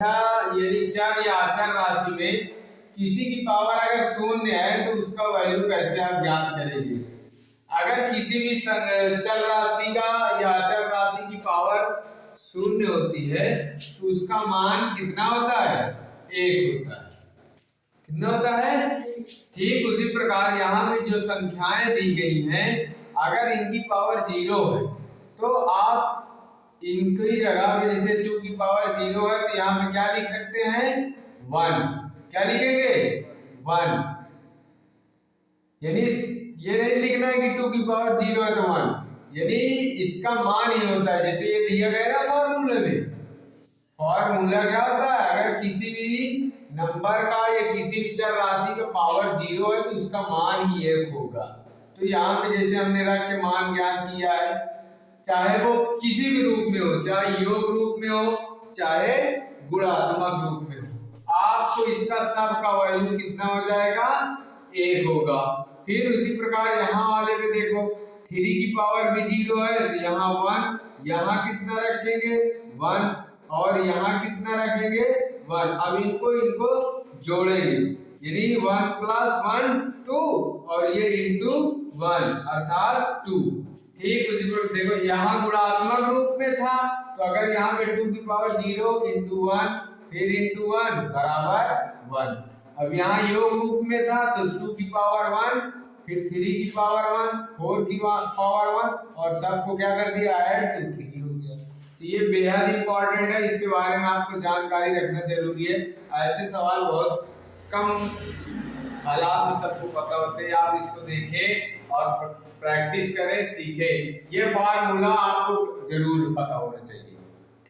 यदि चर या अचर राशि में किसी की पावर अगर शून्य है तो उसका वैल्यू कैसे आप ज्ञात करेंगे। अगर किसी भी चर राशि का या अचर राशि की पावर शून्य होती है तो उसका मान कितना होता है, 1 होता है। कितना होता है? ठीक उसी प्रकार यहाँ में जो संख्याएं दी गई हैं अगर इनकी पावर 0 है तो आप इनकी जगह में जैसे 2 की पावर 0 है तो यहाँ पे क्या लिख सकते हैं, 1। क्या लिखेंगे, 1। यानी ये नहीं लिखना है कि 2 की पावर 0 है तो 1, यानी इसका मान ही होता है। जैसे ये दिया गया ना फॉर्मूले में, फॉर्मूला क्या होता है, अगर किसी भी नंबर का या किसी भी चर राशि का पावर 0 है तो उसका मान ही 1 होगा। तो यहाँ पे जैसे हमने रख के मान ज्ञात किया है, चाहे वो किसी भी रूप में हो, चाहे योग रूप में हो चाहे गुणात्मक रूप में हो, आपको इसका सब का वैल्यू कितना हो जाएगा, 1 होगा। फिर उसी प्रकार यहाँ वाले में देखो 3 की पावर भी 0 है तो यहाँ 1, यहाँ कितना रखेंगे 1 और यहाँ कितना रखेंगे 1। अब इनको जोड़ेंगे यानी 1 + 1 2 और ये इंटू 1 अर्थात 2। ठीक उसी पर देखो यहाँ गुणात्मक रूप में था तो अगर यहाँ पे 2 की पावर 0 × 1 फिर इंटू 1 बराबर 1। अब यहाँ योग रूप में था तो 2 की पावर 1 फिर 3 की पावर 1 4 की पावर 1 और सबको क्या कर दिया ऐड तो 3 हो गया। तो ये बेहद इंपॉर्टेंट है, इसके बारे में आपको जानकारी रखना जरूरी है। ऐसे सवाल बहुत कम हालात में सबको पता होते हैं, आप इसको देखें और प्रैक्टिस करें, सीखें। ये फार्मूला आपको जरूर पता होना चाहिए।